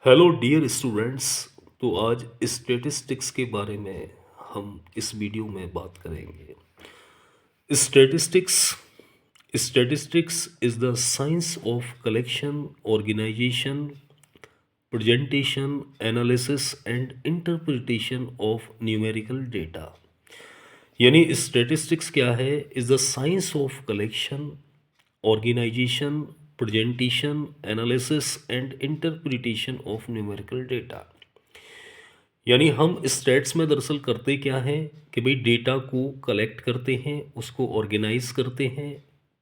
Hello dear students. तो आज statistics के बारे में हम इस वीडियो में बात करेंगे। Statistics statistics is the science of collection, organisation, presentation, analysis and interpretation of numerical data. यानी स्टैटिस्टिक्स क्या है? Is the science of collection, organisation, presentation, analysis and interpretation of numerical data. यानी हम स्टेट्स में दरअसल करते क्या हैं कि भाई डेटा को कलेक्ट करते हैं, उसको ऑर्गेनाइज करते हैं,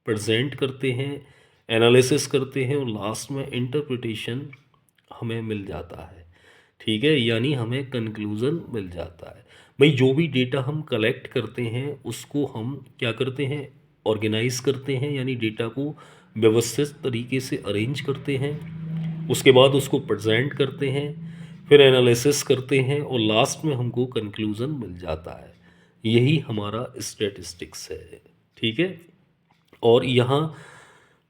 प्रेजेंट करते हैं, एनालिसिस करते हैं और लास्ट में इंटरप्रिटेशन हमें मिल जाता है। ठीक है, यानी हमें कंक्लूज़न मिल जाता है। भाई जो भी डेटा हम कलेक्ट करते हैं उसको हम क्या करते हैं? ऑर्गेनाइज करते हैं, यानी डेटा को व्यवस्थित तरीके से अरेंज करते हैं। उसके बाद उसको प्रेजेंट करते हैं, फिर एनालिसिस करते हैं और लास्ट में हमको कंक्लूज़न मिल जाता है। यही हमारा स्टैटिस्टिक्स है। ठीक है, और यहाँ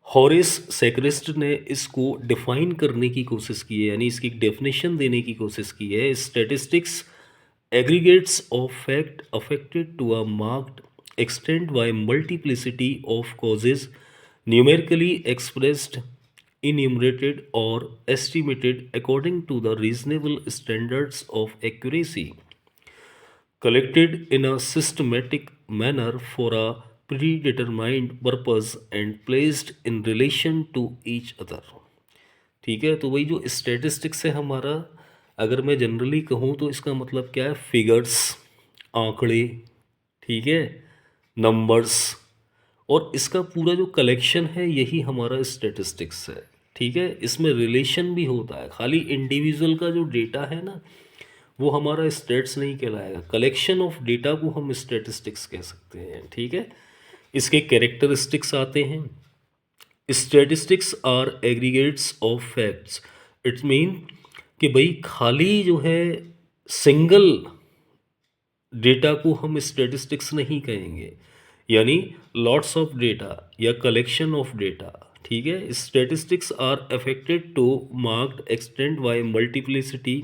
हॉरेस सेक्रेस्ट ने इसको डिफाइन करने की कोशिश की है, यानी इसकी एक डेफिनेशन देने की कोशिश की है। Statistics aggregates of fact affected to a marked extent by multiplicity of causes, numerically expressed, enumerated or estimated according to the reasonable standards of accuracy, collected in a systematic manner for a predetermined purpose and placed in relation to each other। ठीक है, तो वही जो statistics है हमारा, अगर मैं generally कहूँ तो इसका मतलब क्या है? फिगर्स, आंकड़े, ठीक है, नंबर्स, और इसका पूरा जो कलेक्शन है यही हमारा स्टैटिस्टिक्स है। ठीक है, इसमें रिलेशन भी होता है। खाली इंडिविजुअल का जो डेटा है ना, वो हमारा स्टेट्स नहीं कहलाएगा। कलेक्शन ऑफ डेटा को हम स्टैटिस्टिक्स कह सकते हैं। ठीक है, इसके कैरेक्टरिस्टिक्स आते हैं। Statistics are aggregates of facts. It's mean कि भाई खाली जो है सिंगल डेटा को हम स्टैटिस्टिक्स नहीं कहेंगे, यानी लॉट्स ऑफ डेटा या कलेक्शन ऑफ डेटा। ठीक है, statistics are affected to marked extent by multiplicity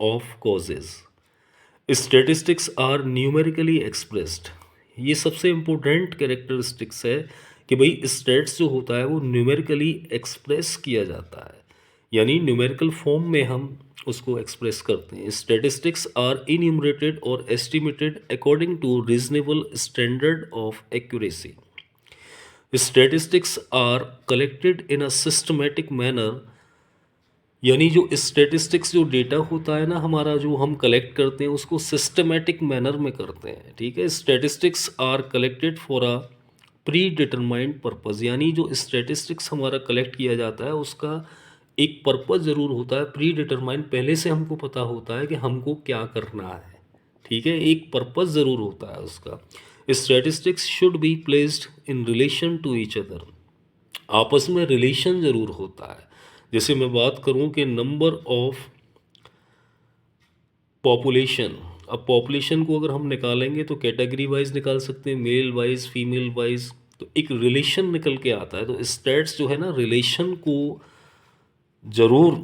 of causes. Statistics are numerically expressed. ये सबसे इम्पोर्टेंट कैरेक्टरिस्टिक्स है कि भाई स्टेट्स जो होता है वो न्यूमेरिकली एक्सप्रेस किया जाता है, यानी न्यूमेरिकल फॉर्म में हम उसको एक्सप्रेस करते हैं। स्टैटिस्टिक्स आर इन्यूमरेटेड और estimated according to reasonable standard of accuracy. Statistics are collected in a systematic manner, यानी जो स्टैटिस्टिक्स जो डेटा होता है ना हमारा, जो हम कलेक्ट करते हैं उसको सिस्टमेटिक मैनर में करते हैं। ठीक है, statistics are collected for a predetermined purpose, यानी जो स्टैटिस्टिक्स हमारा कलेक्ट किया जाता है उसका एक पर्पज़ ज़रूर होता है, प्री डिटरमाइंड, पहले से हमको पता होता है कि हमको क्या करना है। ठीक है, एक पर्पज़ ज़रूर होता है उसका। Statistics should be placed in relation to each other, आपस में रिलेशन ज़रूर होता है। जैसे मैं बात करूं कि नंबर ऑफ पॉपुलेशन, अब पॉपुलेशन को अगर हम निकालेंगे तो कैटेगरी वाइज निकाल सकते हैं, मेल वाइज, फीमेल वाइज, तो एक रिलेशन निकल के आता है। तो स्टैट्स जो है ना रिलेशन को ज़रूर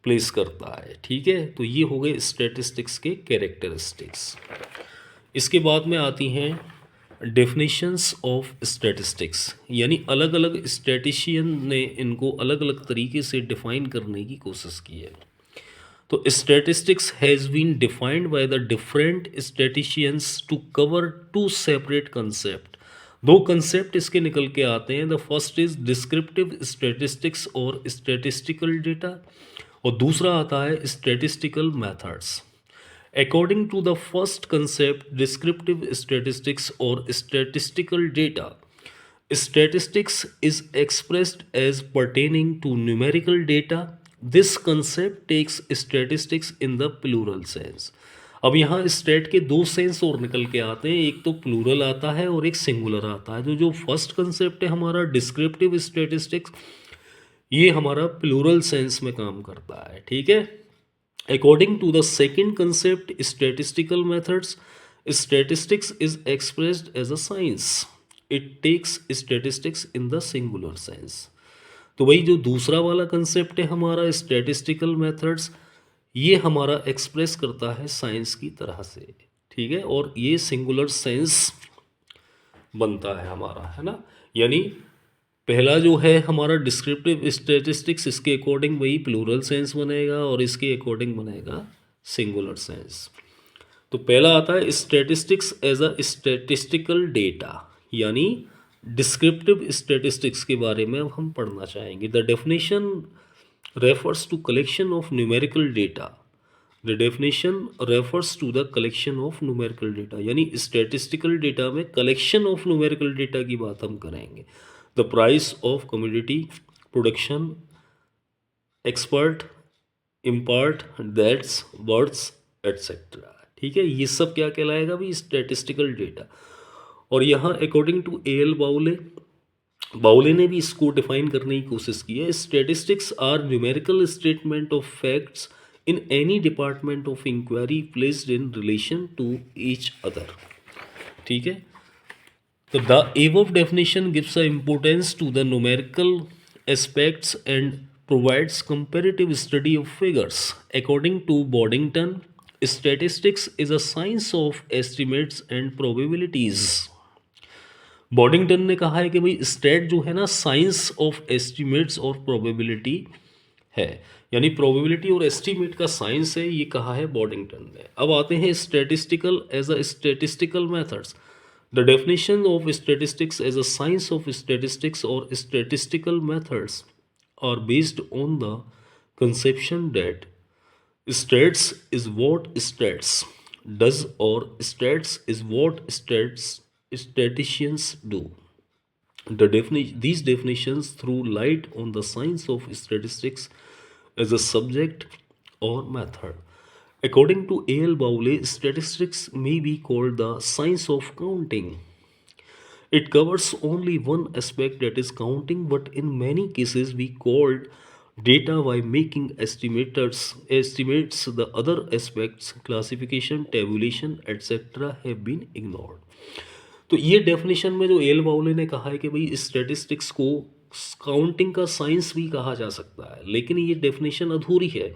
प्लेस करता है। ठीक है, तो ये हो गए स्टैटिस्टिक्स के कैरेक्टरिस्टिक्स। इसके बाद में आती हैं डेफिनेशंस ऑफ स्टैटिस्टिक्स, यानी अलग अलग स्टैटिशियन ने इनको अलग अलग तरीके से डिफाइन करने की कोशिश की है। तो statistics has been defined by the different statisticians to cover two separate concept. दो कंसेप्ट इसके निकल के आते हैं। The first is descriptive statistics और स्टैटिस्टिकल डेटा, और दूसरा आता है statistical methods. According to the first concept, descriptive statistics or statistical data, statistics is expressed as pertaining to numerical data. This concept takes statistics in the plural sense. अब यहाँ state के दो sense और निकल के आते हैं, एक तो प्लूरल आता है और एक सिंगुलर आता है। तो जो फर्स्ट कंसेप्ट है हमारा डिस्क्रिप्टिव स्टैटिस्टिक्स, ये हमारा प्लूरल सेंस में काम करता है। ठीक है, according to the second concept, statistical methods, statistics is expressed as a science. It takes statistics in the singular sense. तो भाई जो दूसरा वाला कंसेप्ट है हमारा स्टैटिस्टिकल मेथड्स, ये हमारा एक्सप्रेस करता है साइंस की तरह से, ठीक है, और ये सिंगुलर सेंस बनता है हमारा, है ना। यानी पहला जो है हमारा डिस्क्रिप्टिव स्टैटिस्टिक्स, इसके अकॉर्डिंग वही प्लूरल सेंस बनेगा और इसके अकॉर्डिंग बनेगा सिंगुलर सेंस। तो पहला आता है statistics as a statistical data, यानी डिस्क्रिप्टिव स्टैटिस्टिक्स के बारे में अब हम पढ़ना चाहेंगे। The definition refers to collection of numerical data. The definition refers to the collection of numerical data, यानी स्टैटिस्टिकल डेटा में कलेक्शन ऑफ न्यूमेरिकल डेटा की बात हम करेंगे। The price of commodity, production, export, import, deaths, births, etcetera, ठीक है, ये सब क्या कहलाएगा भी स्टैटिस्टिकल डेटा। और यहाँ अकॉर्डिंग टू ए एल बाउले, बाउले ने भी इसको डिफाइन करने की कोशिश की है। Statistics are numerical statement of facts in any department of inquiry placed in relation to each other, ठीक है। तो the above definition gives a importance to the numerical aspects and provides comparative study of figures. According to Boddington, statistics is a science of estimates and probabilities. बॉडिंगटन ने कहा है कि भाई state जो है ना साइंस ऑफ एस्टिमेट्स और probability है, यानी प्रोबेबिलिटी और एस्टिमेट का साइंस है, ये कहा है बॉडिंगटन ने। अब आते हैं statistical as a statistical methods. The definition of statistics as a science of statistics और statistical methods are based on the conception that stats is what stats does or stats is what statisticians do. These definitions throw light on the science of statistics as a subject or method. According to A.L. Bowley, statistics may be called the science of counting. It covers only one aspect, that is counting, but in many cases we called data by making estimates the other aspects, classification, tabulation, etc. have been ignored. तो ये definition में जो L बाउले ने कहा है कि भाई स्टैटिस्टिक्स को काउंटिंग का साइंस भी कहा जा सकता है, लेकिन ये डेफिनेशन अधूरी है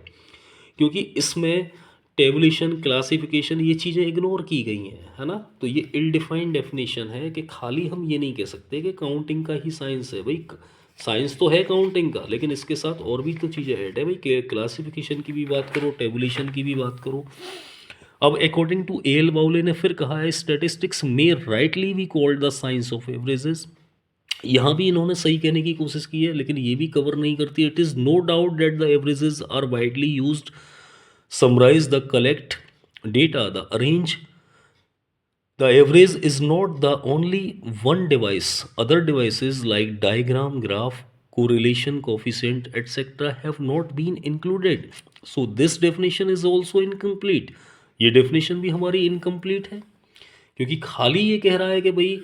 क्योंकि इसमें टेबुलेशन, क्लासिफिकेशन, ये चीज़ें इग्नोर की गई हैं, है ना। तो ये इल डिफाइंड डेफिनेशन है कि खाली हम ये नहीं कह सकते कि काउंटिंग का ही साइंस है। भाई साइंस तो है काउंटिंग का, लेकिन इसके साथ और भी तो चीज़ें ऐड है भाई, क्लासिफिकेशन की भी बात करो, टेबुलेशन की भी बात करो। अब अकॉर्डिंग टू ए एल बाउले ने फिर कहा है statistics may rightly be called the science of averages. यहाँ भी इन्होंने सही कहने की कोशिश की है, लेकिन ये भी कवर नहीं करती। It is no doubt that the averages are widely used, summarize the collect data, the arrange. The average is not the only one device. Other devices like diagram, graph, correlation, coefficient, etc. have not been included. So this definition is also incomplete. ये definition भी हमारी incomplete है क्योंकि खाली ये कह रहा है कि भाई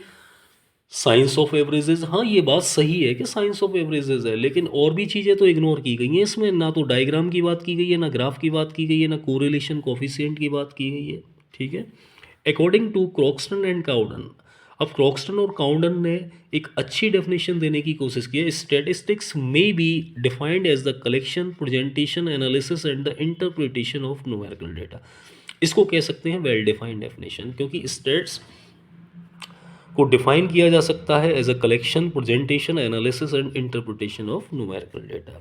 साइंस ऑफ एवरेजेस। हाँ, ये बात सही है कि साइंस ऑफ एवरेजेस है, लेकिन और भी चीज़ें तो इग्नोर की गई हैं इसमें। ना तो डायग्राम की बात की गई है, ना ग्राफ की बात की गई है, ना कोरिलेशन कोफिशिएंट की बात की गई है, ठीक है। अकॉर्डिंग टू क्रॉक्सटन एंड काउडन, अब क्रॉक्सटन और काउडन ने एक अच्छी डेफिनेशन देने की कोशिश की है। Statistics may be defined as the collection, presentation, analysis and the interpretation of numerical data. इसको कह सकते हैं वेल डिफाइंड डेफिनेशन, क्योंकि स्टेट्स को डिफाइन किया जा सकता है as a collection, presentation, analysis and interpretation of numerical data,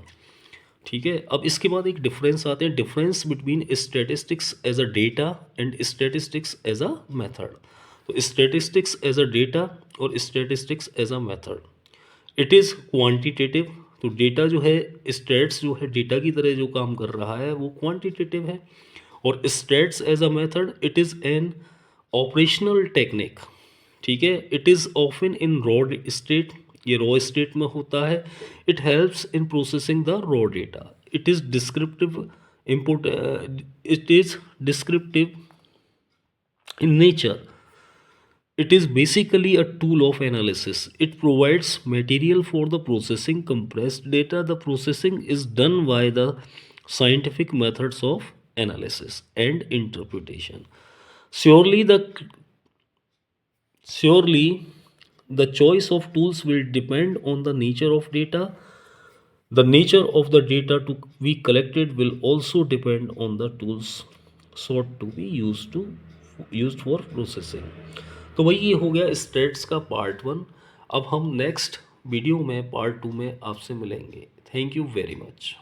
ठीक है। अब इसके बाद एक डिफरेंस आते हैं, difference between statistics as a data and statistics as a method. तो स्टैटिस्टिक्स एज अ डेटा और statistics as a method, it is quantitative. तो डेटा जो है, स्टैट्स जो है डेटा की तरह जो काम कर रहा है वो क्वांटिटेटिव है, और stats as a method it is an operational technique, ठीक है। It is often in raw state, ये रॉ स्टेट में होता है। It helps in processing the raw data. It is descriptive input, it is descriptive in nature. It is basically a tool of analysis. It provides material for the processing compressed data. The processing is done by the scientific methods of analysis and interpretation. Surely the choice of tools will depend on the nature of data, The nature of the data to be collected will also depend on the tools sought to be used for processing. तो वही ये हो गया states का part one. अब हम next video में part two में आपसे मिलेंगे। Thank you very much.